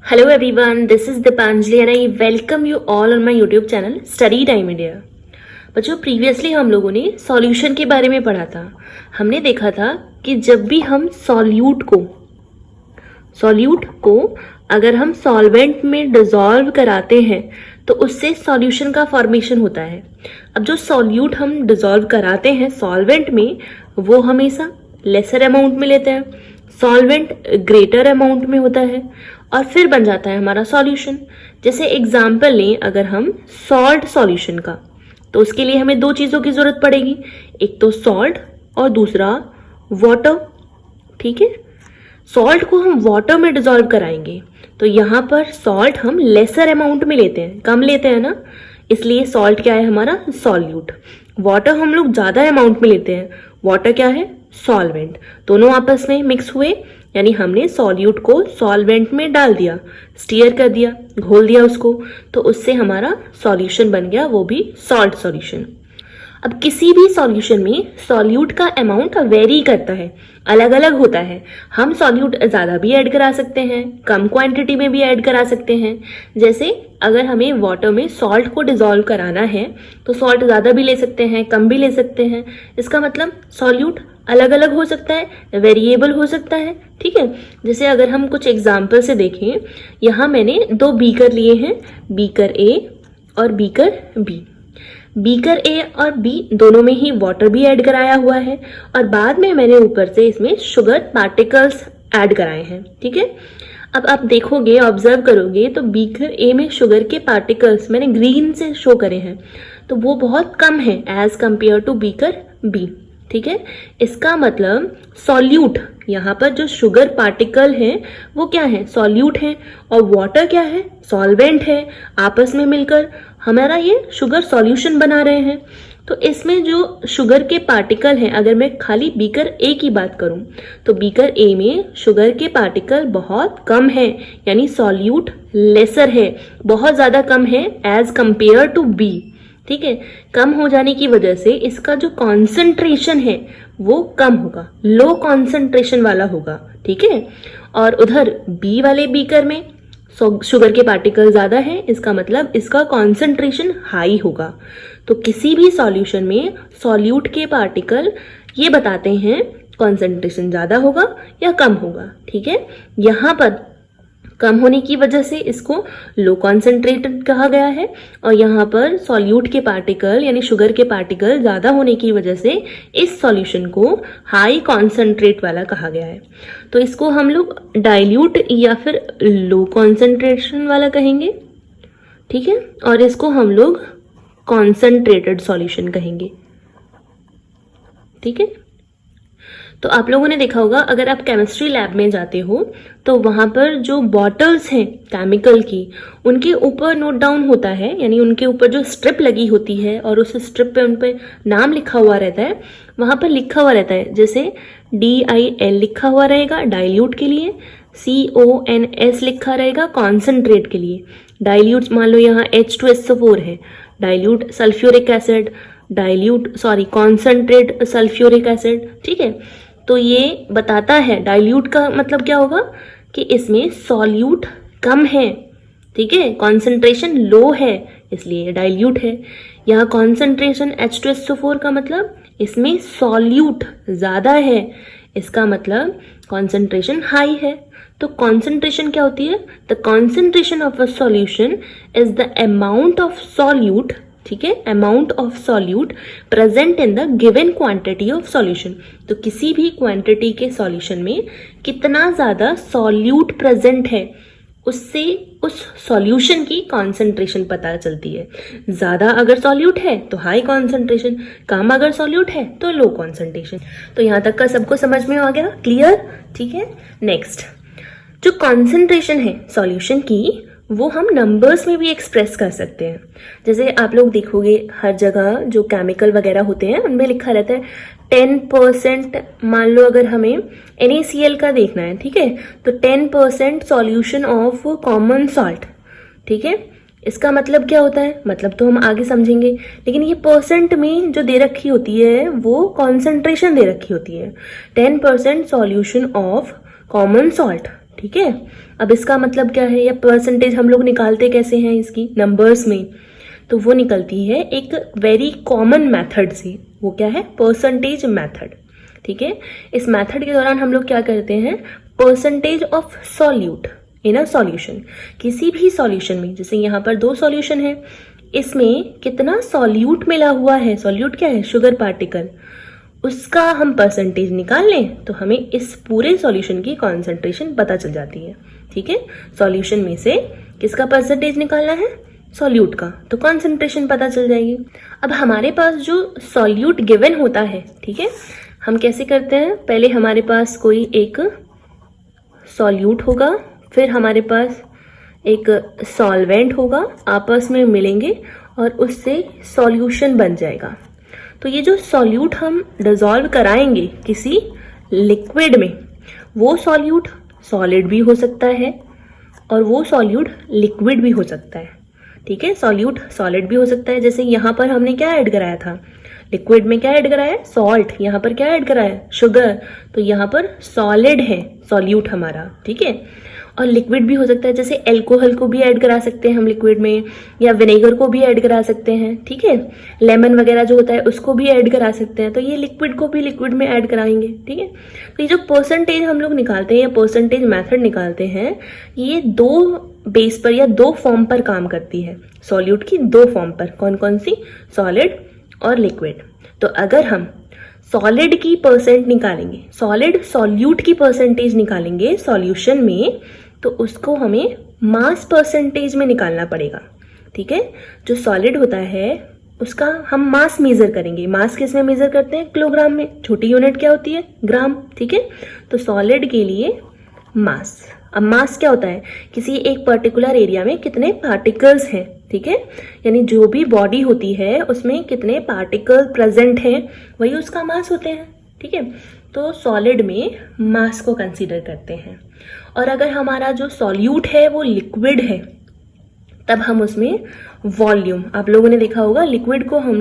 Hello everyone, this is Dipanjali and I welcome you all on my YouTube channel Study Time India। बच्चों previously हम लोगों ने solution के बारे में पढ़ा था। हमने देखा था कि जब भी हम सॉल्यूट को अगर हम सॉल्वेंट में डिसॉल्व कराते हैं तो उससे सॉल्यूशन का फॉर्मेशन होता है। अब जो सॉल्यूट हम डिसॉल्व कराते हैं सॉल्वेंट में वो हमेशा लेसर अमाउंट में लेते हैं, सॉल्वेंट ग्रेटर अमाउंट में होता है और फिर बन जाता है हमारा सॉल्यूशन। जैसे एग्जाम्पल लें अगर हम सॉल्ट सॉल्यूशन का, तो उसके लिए हमें दो चीज़ों की ज़रूरत पड़ेगी, एक तो सॉल्ट और दूसरा वाटर। ठीक है, सॉल्ट को हम वाटर में डिसॉल्व कराएंगे तो यहाँ पर सॉल्ट हम लेसर अमाउंट में लेते हैं, कम लेते हैं ना, इसलिए सॉल्ट क्या है हमारा सॉल्यूट। वाटर हम लोग ज़्यादा अमाउंट में लेते हैं, वाटर क्या है सॉल्वेंट। दोनों आपस में मिक्स हुए यानी हमने सॉल्यूट को सॉल्वेंट में डाल दिया, स्टीयर कर दिया, घोल दिया उसको, तो उससे हमारा सॉल्यूशन बन गया, वो भी सॉल्ट सॉल्यूशन। अब किसी भी सॉल्यूशन में सॉल्यूट का अमाउंट वेरी करता है, अलग अलग होता है। हम सॉल्यूट ज़्यादा भी ऐड करा सकते हैं, कम क्वांटिटी में भी ऐड करा सकते हैं। जैसे अगर हमें वाटर में सॉल्ट को डिसॉल्व कराना है तो सॉल्ट ज़्यादा भी ले सकते हैं, कम भी ले सकते हैं। इसका मतलब सॉल्यूट अलग अलग हो सकता है, वेरिएबल हो सकता है। ठीक है, जैसे अगर हम कुछ एग्जाम्पल से देखें, यहाँ मैंने दो बीकर लिए हैं, बीकर ए और बीकर बी। बीकर ए और बी दोनों में ही वाटर भी ऐड कराया हुआ है और बाद में मैंने ऊपर से इसमें शुगर पार्टिकल्स ऐड कराए हैं। ठीक है, अब आप देखोगे, ऑब्जर्व करोगे तो बीकर ए में शुगर के पार्टिकल्स मैंने ग्रीन से शो करे हैं, तो वो बहुत कम है as compare to beaker B. ठीक है, इसका मतलब सॉल्यूट, यहाँ पर जो शुगर पार्टिकल है वो क्या है सॉल्यूट है और वाटर क्या है सॉल्वेंट है। आपस में मिलकर हमारा ये शुगर सॉल्यूशन बना रहे हैं। तो इसमें जो शुगर के पार्टिकल हैं, अगर मैं खाली बीकर ए की बात करूं तो बीकर ए में शुगर के पार्टिकल बहुत कम है, यानी सॉल्यूट लेसर है, बहुत ज़्यादा कम है एज कंपेयर टू बी। ठीक है, कम हो जाने की वजह से इसका जो कॉन्सेंट्रेशन है वो कम होगा, लो कॉन्सेंट्रेशन वाला होगा। ठीक है, और उधर बी वाले बीकर में शुगर के पार्टिकल ज़्यादा हैं, इसका मतलब इसका कॉन्सेंट्रेशन हाई होगा। तो किसी भी सॉल्यूशन में सॉल्यूट के पार्टिकल ये बताते हैं कॉन्सेंट्रेशन ज़्यादा होगा या कम होगा। ठीक है, यहाँ पर कम होने की वजह से इसको लो कॉन्सेंट्रेटेड कहा गया है और यहाँ पर सॉल्यूट के पार्टिकल यानी शुगर के पार्टिकल ज़्यादा होने की वजह से इस सॉल्यूशन को हाई कॉन्सेंट्रेट वाला कहा गया है। तो इसको हम लोग डाइल्यूट या फिर लो कॉन्सेंट्रेशन वाला कहेंगे। ठीक है, और इसको हम लोग कॉन्सेंट्रेटेड सॉल्यूशन कहेंगे। ठीक है, तो आप लोगों ने देखा होगा अगर आप केमिस्ट्री लैब में जाते हो तो वहाँ पर जो बॉटल्स हैं केमिकल की, उनके ऊपर नोट डाउन होता है, यानी उनके ऊपर जो स्ट्रिप लगी होती है और उस स्ट्रिप पे उन पे नाम लिखा हुआ रहता है, वहाँ पर लिखा हुआ रहता है, जैसे DIL लिखा हुआ रहेगा डाइल्यूट के लिए, CONS लिखा रहेगा कॉन्सेंट्रेट के लिए। डाइल्यूट मान लो यहाँ H2SO4 है, dilute sulphuric acid, concentrate sulphuric acid. ठीक है, तो ये बताता है डाइल्यूट का मतलब क्या होगा कि इसमें सॉल्यूट कम है। ठीक है, कॉन्सेंट्रेशन लो है इसलिए डाइल्यूट है। यहाँ कॉन्सेंट्रेशन H2SO4 का मतलब इसमें सॉल्यूट ज़्यादा है, इसका मतलब कॉन्सेंट्रेशन हाई है। तो कॉन्सेंट्रेशन क्या होती है, the concentration of a solution is the amount of solute, ठीक है, amount of solute present in the given quantity of solution. तो किसी भी क्वांटिटी के सॉल्यूशन में कितना ज़्यादा सॉल्यूट प्रेजेंट है उससे उस सॉल्यूशन की कॉन्सेंट्रेशन पता चलती है। ज़्यादा अगर सॉल्यूट है तो हाई कॉन्सेंट्रेशन, कम अगर सॉल्यूट है तो लो कॉन्सेंट्रेशन। तो यहाँ तक का सबको समझ में आ गया, क्लियर। ठीक है, नेक्स्ट जो कॉन्सेंट्रेशन है सॉल्यूशन की वो हम नंबर्स में भी एक्सप्रेस कर सकते हैं। जैसे आप लोग देखोगे हर जगह जो केमिकल वगैरह होते हैं उनमें लिखा रहता है 10%। मान लो अगर हमें NaCl का देखना है, ठीक है, तो 10% सॉल्यूशन ऑफ कॉमन सॉल्ट। ठीक है, इसका मतलब क्या होता है, मतलब तो हम आगे समझेंगे, लेकिन ये परसेंट में जो दे रखी होती है वो कॉन्सेंट्रेशन दे रखी होती है। 10% सॉल्यूशन ऑफ कॉमन सॉल्ट, ठीक है। अब इसका मतलब क्या है, या परसेंटेज हम लोग निकालते कैसे हैं इसकी नंबर्स में, तो वो निकलती है एक वेरी कॉमन मेथड से। वो क्या है, परसेंटेज मेथड। ठीक है, इस मेथड के दौरान हम लोग क्या करते हैं, percentage of solute in a solution, किसी भी सॉल्यूशन में, जैसे यहाँ पर 2 सॉल्यूशन है, इसमें कितना सॉल्यूट मिला हुआ है, सॉल्यूट क्या है, शुगर पार्टिकल, उसका हम परसेंटेज निकाल लें तो हमें इस पूरे सॉल्यूशन की कॉन्सेंट्रेशन पता चल जाती है। ठीक है, सॉल्यूशन में से किसका परसेंटेज निकालना है, सॉल्यूट का, तो कॉन्सेंट्रेशन पता चल जाएगी। अब हमारे पास जो सॉल्यूट गिवन होता है, ठीक है, हम कैसे करते हैं, पहले हमारे पास कोई एक सॉल्यूट होगा, फिर हमारे पास एक सॉल्वेंट होगा, आपस में मिलेंगे और उससे सॉल्यूशन बन जाएगा। तो ये जो सॉल्यूट हम डिसॉल्व कराएंगे किसी लिक्विड में, वो सॉल्यूट सॉलिड भी हो सकता है और वो सॉल्यूट लिक्विड भी हो सकता है। ठीक है, सॉल्यूट सॉलिड भी हो सकता है। जैसे यहाँ पर हमने क्या ऐड कराया था, लिक्विड में क्या ऐड कराया है, सॉल्ट, यहाँ पर क्या ऐड कराया है, शुगर, तो यहाँ पर सॉलिड है सॉल्यूट हमारा। ठीक है, और लिक्विड भी हो सकता है, जैसे एल्कोहल को भी ऐड करा सकते हैं हम लिक्विड में, या विनेगर को भी ऐड करा सकते हैं। ठीक है, लेमन वगैरह जो होता है उसको भी ऐड करा सकते हैं, तो ये लिक्विड को भी लिक्विड में ऐड कराएंगे। ठीक है, तो ये जो परसेंटेज हम लोग निकालते हैं या परसेंटेज मेथड निकालते हैं, ये 2 बेस पर या 2 फॉर्म पर काम करती है, सॉल्यूट की 2 फॉर्म पर। कौन कौन सी, सॉलिड और लिक्विड। तो अगर हम सॉलिड की परसेंट निकालेंगे, सॉलिड सॉल्यूट की परसेंटेज निकालेंगे सॉल्यूशन में, तो उसको हमें मास परसेंटेज में निकालना पड़ेगा। ठीक है, जो सॉलिड होता है उसका हम मास मेजर करेंगे। मास किस में मेजर करते हैं, किलोग्राम में, छोटी यूनिट क्या होती है, ग्राम। ठीक है, तो सॉलिड के लिए मास। अब मास क्या होता है, किसी एक पर्टिकुलर एरिया में कितने पार्टिकल्स हैं। ठीक है, यानी जो भी बॉडी होती है उसमें कितने पार्टिकल प्रेजेंट हैं, वही उसका मास होते हैं। ठीक है, तो सॉलिड में मास को कंसीडर करते हैं। और अगर हमारा जो सॉल्यूट है वो लिक्विड है, तब हम उसमें वॉल्यूम, आप लोगों ने देखा होगा लिक्विड का हम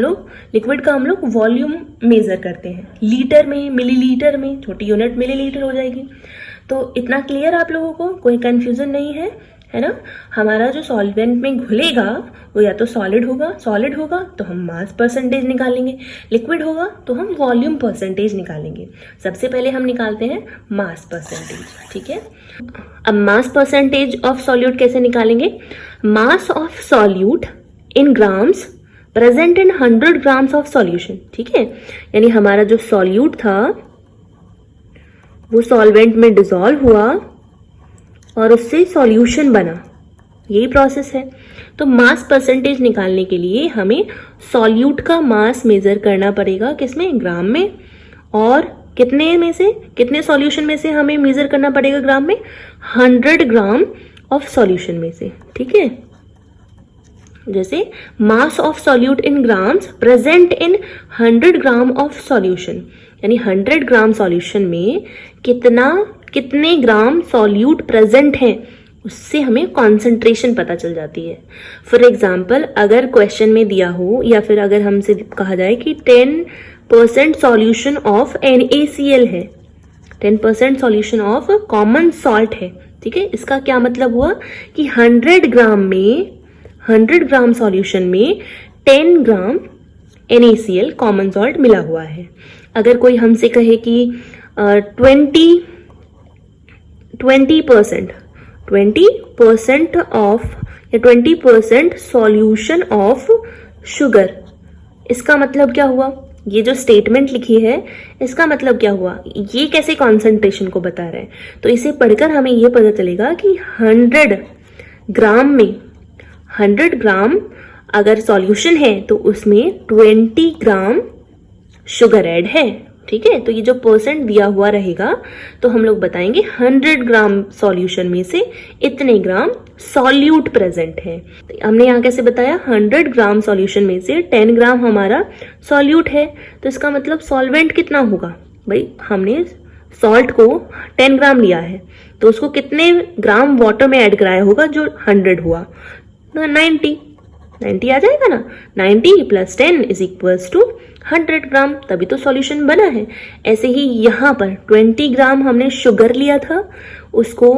लोग वॉल्यूम मेजर करते हैं, लीटर में, मिलीलीटर में, छोटी यूनिट मिलीलीटर हो जाएगी। तो इतना क्लियर आप लोगों को, कोई कंफ्यूजन नहीं है ना। हमारा जो सॉल्वेंट में घुलेगा वो या तो सॉलिड होगा तो हम मास परसेंटेज निकालेंगे, लिक्विड होगा तो हम वॉल्यूम परसेंटेज निकालेंगे। सबसे पहले हम निकालते हैं मास परसेंटेज। ठीक है, अब मास परसेंटेज ऑफ सॉल्यूट कैसे निकालेंगे, मास of solute in grams present in 100 grams of solution. ठीक है, यानी हमारा जो सॉल्यूट था वो सॉल्वेंट में डिसॉल्व हुआ और उससे सॉल्यूशन बना, यही प्रोसेस है। तो मास परसेंटेज निकालने के लिए हमें सॉल्यूट का मास मेजर करना पड़ेगा, किसमें, ग्राम में, और कितने सॉल्यूशन में से हमें मेजर करना पड़ेगा ग्राम में, 100 ग्राम ऑफ सॉल्यूशन में से। ठीक है, जैसे मास of solute in grams present in 100 gram of solution, यानी 100 ग्राम सॉल्यूशन में कितने ग्राम सॉल्यूट प्रेजेंट हैं, उससे हमें कॉन्सेंट्रेशन पता चल जाती है। फॉर एग्जाम्पल, अगर क्वेश्चन में दिया हो या फिर अगर हमसे कहा जाए कि 10% सॉल्यूशन ऑफ NaCl है, 10% सॉल्यूशन ऑफ कॉमन सॉल्ट है। ठीक है, इसका क्या मतलब हुआ कि 100 ग्राम सॉल्यूशन में 10 ग्राम NaCl कॉमन सॉल्ट मिला हुआ है। अगर कोई हमसे कहे कि 20% ऑफ या 20% सॉल्यूशन ऑफ शुगर, इसका मतलब क्या हुआ, ये जो स्टेटमेंट लिखी है इसका मतलब क्या हुआ, ये कैसे कॉन्सेंट्रेशन को बता रहा है। तो इसे पढ़कर हमें ये पता चलेगा कि 100 ग्राम अगर सॉल्यूशन है तो उसमें 20 ग्राम शुगर ऐड है। ठीक है, तो ये जो परसेंट दिया हुआ रहेगा तो हम लोग बताएंगे 100 ग्राम सॉल्यूशन में से इतने ग्राम सॉल्यूट प्रेजेंट है। तो हमने यहाँ कैसे बताया, 100 ग्राम सॉल्यूशन में से 10 ग्राम हमारा सॉल्यूट है, तो इसका मतलब सॉल्वेंट कितना होगा, भाई हमने सॉल्ट को 10 ग्राम लिया है तो उसको कितने ग्राम वाटर में ऐड कराया होगा जो 100 हुआ, तो 90 आ जाएगा ना, 90 + 10 = 100 ग्राम, तभी तो सॉल्यूशन बना है। ऐसे ही यहाँ पर 20 ग्राम हमने शुगर लिया था, उसको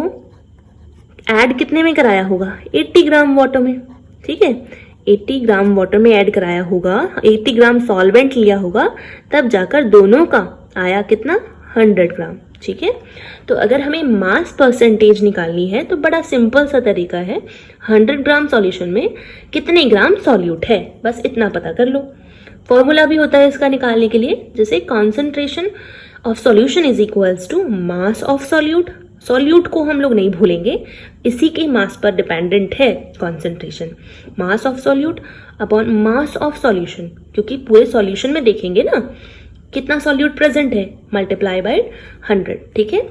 ऐड कितने में कराया होगा? 80 ग्राम वाटर में, ठीक है, 80 ग्राम वाटर में ऐड कराया होगा, 80 ग्राम सॉल्वेंट लिया होगा, तब जाकर दोनों का आया कितना? 100 ग्राम, ठीक है। तो अगर हमें मास परसेंटेज निकालनी है तो बड़ा सिंपल सा तरीका है, 100 ग्राम सॉल्यूशन में कितने ग्राम सॉल्यूट है, बस इतना पता कर लो। फॉर्मूला भी होता है इसका निकालने के लिए, जैसे concentration of solution is equals to mass of solute. Solute को हम लोग नहीं भूलेंगे, इसी के मास पर डिपेंडेंट है concentration. Mass of solute upon mass of solution, क्योंकि पूरे सॉल्यूशन में देखेंगे ना कितना सॉल्यूट प्रेजेंट है, मल्टीप्लाई बाय 100, ठीक है।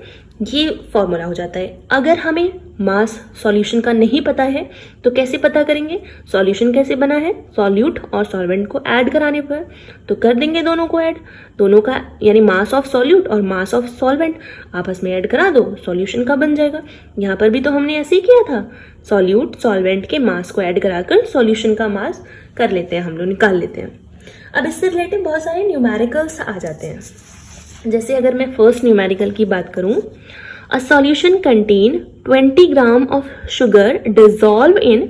ये फॉर्मूला हो जाता है। अगर हमें मास सॉल्यूशन का नहीं पता है तो कैसे पता करेंगे? सॉल्यूशन कैसे बना है? सॉल्यूट और सॉल्वेंट को ऐड कराने पर, तो कर देंगे दोनों को ऐड, दोनों का यानी मास ऑफ सॉल्यूट और मास ऑफ सॉल्वेंट आपस में ऐड करा दो, सॉल्यूशन का बन जाएगा। यहाँ पर भी तो हमने ऐसे ही किया था, सॉल्यूट सॉल्वेंट के मास को ऐड कराकर सॉल्यूशन का मास कर लेते हैं, हम लोग निकाल लेते हैं। अब इससे रिलेटेड बहुत सारे न्यूमेरिकल्स आ जाते हैं। जैसे अगर मैं फर्स्ट न्यूमेरिकल की बात करूं, a solution contain 20 gram of sugar dissolve in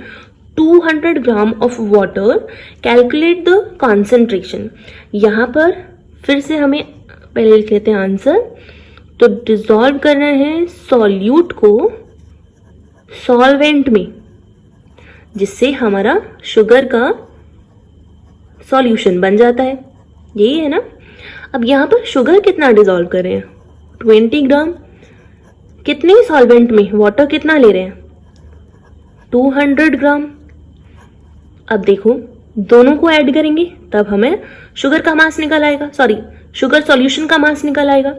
200 gram of water, calculate the concentration. यहाँ पर फिर से हमें पहले लिख लेते हैं आंसर। तो डिजॉल्व करना है सॉल्यूट को सॉल्वेंट में, जिससे हमारा शुगर का सॉल्यूशन बन जाता है, यही है ना। अब यहाँ पर शुगर कितना डिजॉल्व कर रहे हैं? 20 ग्राम। कितने सॉल्वेंट में वाटर कितना ले रहे हैं? 200 ग्राम। अब देखो दोनों को ऐड करेंगे तब हमें शुगर का मास निकल आएगा, सॉरी शुगर सॉल्यूशन का मास निकल आएगा।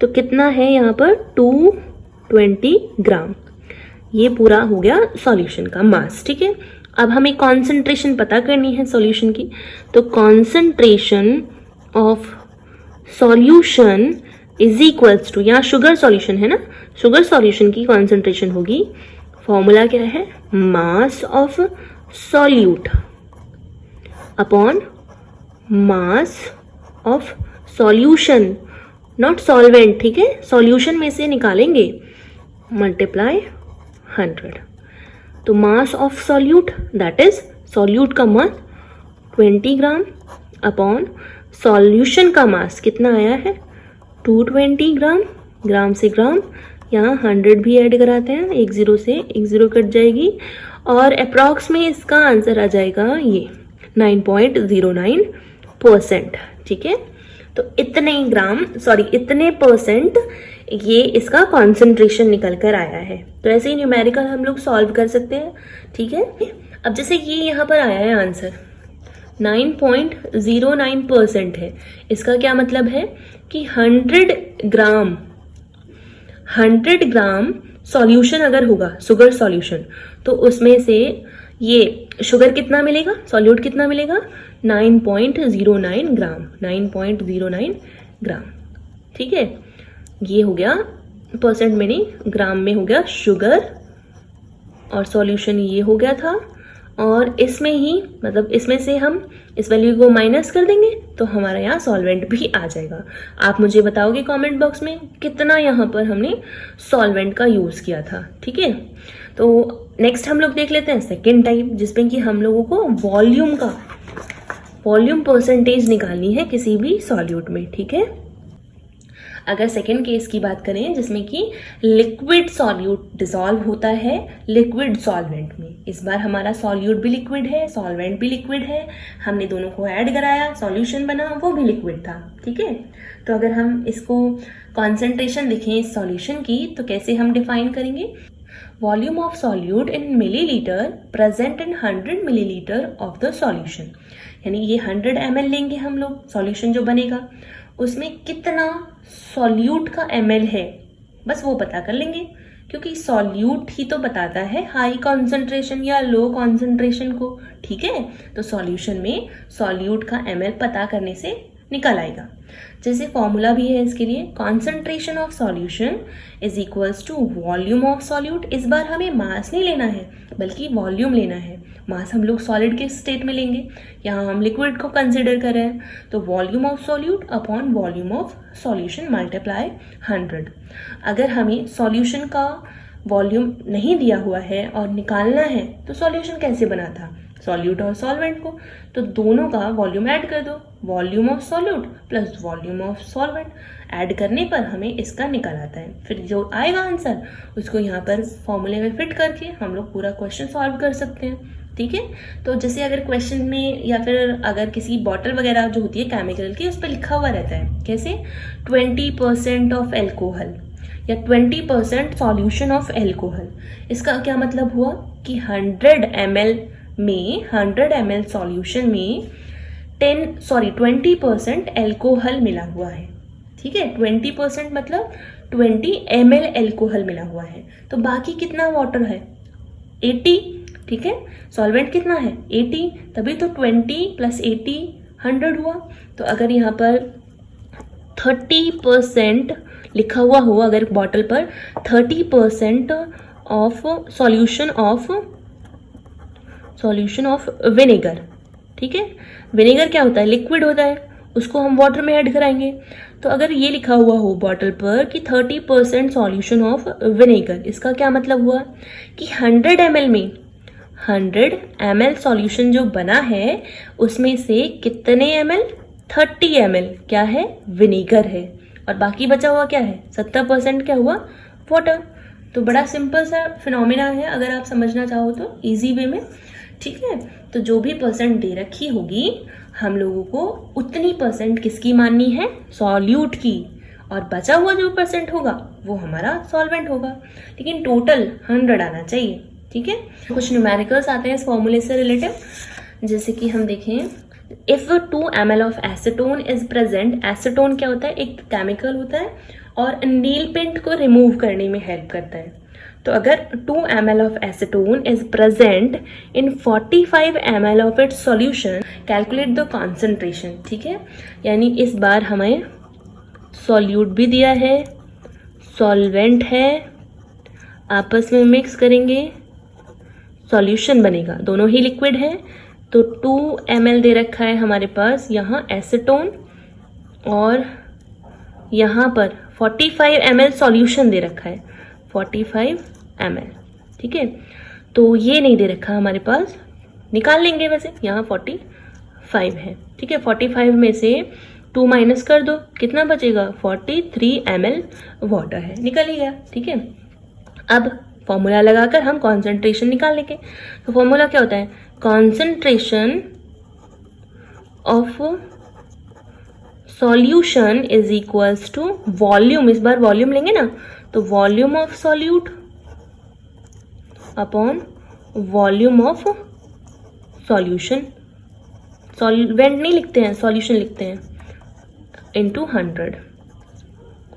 तो कितना है यहाँ पर? 220 ग्राम। ये पूरा हो गया सॉल्यूशन का मास, ठीक है। अब हमें कॉन्सेंट्रेशन पता करनी है सॉल्यूशन की, तो concentration of solution is equals to, यहाँ शुगर सॉल्यूशन है ना, शुगर सॉल्यूशन की कॉन्सेंट्रेशन होगी, फॉर्मूला क्या है? Mass of solute upon mass of solution, not solvent, ठीक है, सॉल्यूशन में से निकालेंगे, मल्टीप्लाई 100। तो mass of solute that is solute का मास 20 ग्राम अपॉन सॉल्यूशन का मास कितना आया है? 220 ग्राम। ग्राम से ग्राम, यहाँ 100 भी ऐड कराते हैं, 1 0 से 1 0 कट जाएगी और अप्रॉक्स में इसका आंसर आ जाएगा ये 9.09%, ठीक है। तो इतने ग्राम इतने परसेंट ये इसका कॉन्सेंट्रेशन निकल कर आया है। तो ऐसे ही न्यूमेरिकल हम लोग सॉल्व कर सकते हैं, ठीक है। अब जैसे ये यहाँ पर आया है आंसर 9.09% है, इसका क्या मतलब है कि 100 ग्राम सॉल्यूशन अगर होगा, शुगर सॉल्यूशन, तो उसमें से ये शुगर कितना मिलेगा, सॉल्यूट कितना मिलेगा? 9.09 ग्राम, 9.09 ग्राम, ठीक है। ये हो गया परसेंट में नहीं, ग्राम में हो गया शुगर, और सॉल्यूशन ये हो गया था, और इसमें ही मतलब इसमें से हम इस वैल्यू को माइनस कर देंगे तो हमारा यहाँ सॉल्वेंट भी आ जाएगा। आप मुझे बताओगे कमेंट बॉक्स में कितना यहाँ पर हमने सॉल्वेंट का यूज किया था, ठीक है। तो नेक्स्ट हम लोग देख लेते हैं सेकेंड टाइप, जिसमें कि हम लोगों को वॉल्यूम परसेंटेज निकालनी है किसी भी सॉल्यूट में, ठीक है। अगर सेकेंड केस की बात करें जिसमें कि लिक्विड सॉल्यूट डिसॉल्व होता है लिक्विड सॉल्वेंट में, इस बार हमारा सॉल्यूट भी लिक्विड है, सॉल्वेंट भी लिक्विड है, हमने दोनों को ऐड कराया, सॉल्यूशन बना, वो भी लिक्विड था, ठीक है। तो अगर हम इसको कॉन्सेंट्रेशन देखें इस सॉल्यूशन की तो कैसे हम डिफाइन करेंगे? Volume of solute in millilitre present in 100 millilitre of the solution, यानी ये 100 ml लेंगे हम लोग, सॉल्यूशन जो बनेगा उसमें कितना सॉल्यूट का ml है, बस वो पता कर लेंगे, क्योंकि सॉल्यूट ही तो बताता है हाई कॉन्सेंट्रेशन या लो कॉन्सेंट्रेशन को, ठीक है। तो सॉल्यूशन में सॉल्यूट का ml पता करने से निकल आएगा। जैसे फॉर्मूला भी है इसके लिए, concentration of solution is equals to volume of solute. इस बार हमें मास नहीं लेना है बल्कि वॉल्यूम लेना है, मास हम लोग सॉलिड के स्टेट में लेंगे, यहाँ हम लिक्विड को कंसिडर कर रहे हैं, तो volume of solute upon volume of solution multiply 100। अगर हमें सॉल्यूशन का वॉल्यूम नहीं दिया हुआ है और निकालना है तो सॉल्यूशन कैसे बना था, सॉल्यूट और सॉल्वेंट को, तो दोनों का वॉल्यूम ऐड कर दो, volume of solute plus volume of solvent, add करने पर हमें इसका निकल आता है। फिर जो आएगा आंसर उसको यहाँ पर फॉर्मूले में फिट करके हम लोग पूरा क्वेश्चन सॉल्व कर सकते हैं। ठीक है, तो जैसे अगर क्वेश्चन में या फिर अगर किसी बॉटल वगैरह जो होती है केमिकल की, उस पर लिखा हुआ रहता है कैसे 20% ऑफ एल्कोहल या 20% सॉल्यूशन ऑफ एल्कोहल, इसका क्या मतलब हुआ कि 100 ml में 100 ml सॉल्यूशन में 20% एल्कोहल मिला हुआ है। ठीक है, 20% मतलब 20 ml एल्कोहल मिला हुआ है, तो बाकी कितना वाटर है 80। ठीक है, सॉल्वेंट कितना है 80, तभी तो 20 + 80 100 हुआ। तो अगर यहाँ पर 30% लिखा हुआ हो, अगर बॉटल पर 30% ऑफ सॉल्यूशन ऑफ विनेगर, ठीक है, विनेगर क्या होता है, लिक्विड होता है, उसको हम वाटर में ऐड कराएंगे। तो अगर ये लिखा हुआ हो बॉटल पर कि 30% सॉल्यूशन ऑफ विनेगर, इसका क्या मतलब हुआ कि 100 ml में 100 ml सॉल्यूशन जो बना है उसमें से कितने ml, 30 ml क्या है, विनेगर है, और बाकी बचा हुआ क्या है 70% क्या हुआ, वाटर। तो बड़ा सिंपल सा फिनोमिना है, अगर आप समझना चाहो तो इजी वे में। ठीक है, तो जो भी परसेंट दे रखी होगी हम लोगों को उतनी परसेंट किसकी माननी है, सॉल्यूट की, और बचा हुआ जो परसेंट होगा वो हमारा सॉल्वेंट होगा, लेकिन टोटल 100 आना चाहिए। ठीक है, कुछ न्यूमेरिकल्स आते हैं इस फॉर्मूले से रिलेटिव, जैसे कि हम देखें if 2 ml of acetone is present, acetone क्या होता है, एक केमिकल होता है और नील पेंट को रिमूव करने में हेल्प करता है। तो अगर 2 ml of acetone is present in 45 ml of its solution, calculate the concentration. ठीक है, यानी इस बार हमें सॉल्यूट भी दिया है, सॉल्वेंट है, आपस में मिक्स करेंगे, सॉल्यूशन बनेगा, दोनों ही लिक्विड है। तो 2 ml दे रखा है हमारे पास यहाँ एसीटोन, और यहाँ पर 45 ml सॉल्यूशन दे रखा है, 45 ml। ठीक है, तो ये नहीं दे रखा हमारे पास, निकाल लेंगे वैसे, यहाँ 45 है। ठीक है, 45 में से 2 माइनस कर दो, कितना बचेगा, 43 ml वाटर है, निकल ही गया। ठीक है, अब फॉर्मूला लगाकर हम कॉन्सेंट्रेशन निकाल लेंगे। तो फॉर्मूला क्या होता है, concentration of solution is equals to volume, इस बार वॉल्यूम लेंगे ना, तो volume of solute upon volume of solution, solvent नहीं लिखते हैं, सॉल्यूशन लिखते हैं, इनटू 100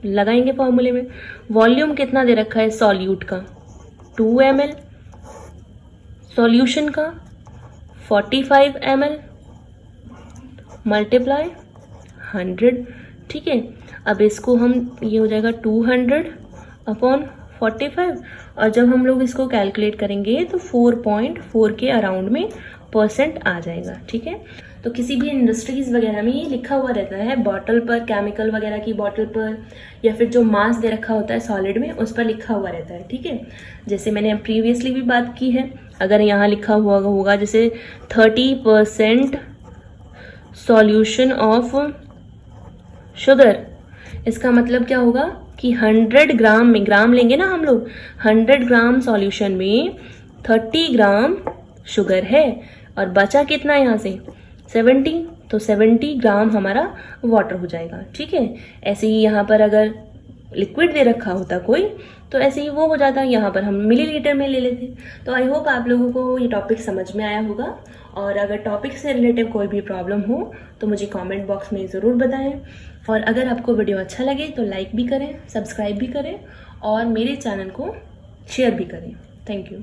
लगाएंगे फॉर्मूले में। वॉल्यूम कितना दे रखा है सॉल्यूट का, 2 ml, सॉल्यूशन का 45 ml मल्टीप्लाई 100। ठीक है, अब इसको हम, ये हो जाएगा 200 अपॉन 45, और जब हम लोग इसको कैलकुलेट करेंगे तो 4.4 के अराउंड में परसेंट आ जाएगा। ठीक है, तो किसी भी इंडस्ट्रीज वगैरह में ये लिखा हुआ रहता है बॉटल पर, केमिकल वगैरह की बॉटल पर, या फिर जो मास दे रखा होता है सॉलिड में उस पर लिखा हुआ रहता है। ठीक है, जैसे मैंने प्रीवियसली भी बात की है, अगर यहाँ लिखा हुआ होगा जैसे 30% सॉल्यूशन ऑफ शुगर, इसका मतलब क्या होगा कि 100 ग्राम में, ग्राम लेंगे ना हम लोग, 100 ग्राम सॉल्यूशन में 30 ग्राम शुगर है, और बचा कितना यहाँ से 70, तो 70 ग्राम हमारा वाटर हो जाएगा। ठीक है, ऐसे ही यहाँ पर अगर लिक्विड दे रखा होता कोई, तो ऐसे ही वो हो जाता, यहाँ पर हम मिलीलीटर में ले लेते। तो आई होप आप लोगों को ये टॉपिक समझ में आया होगा, और अगर टॉपिक से रिलेटिव कोई भी प्रॉब्लम हो तो मुझे कमेंट बॉक्स में ज़रूर बताएं, और अगर आपको वीडियो अच्छा लगे तो लाइक भी करें, सब्सक्राइब भी करें, और मेरे चैनल को शेयर भी करें। Thank you.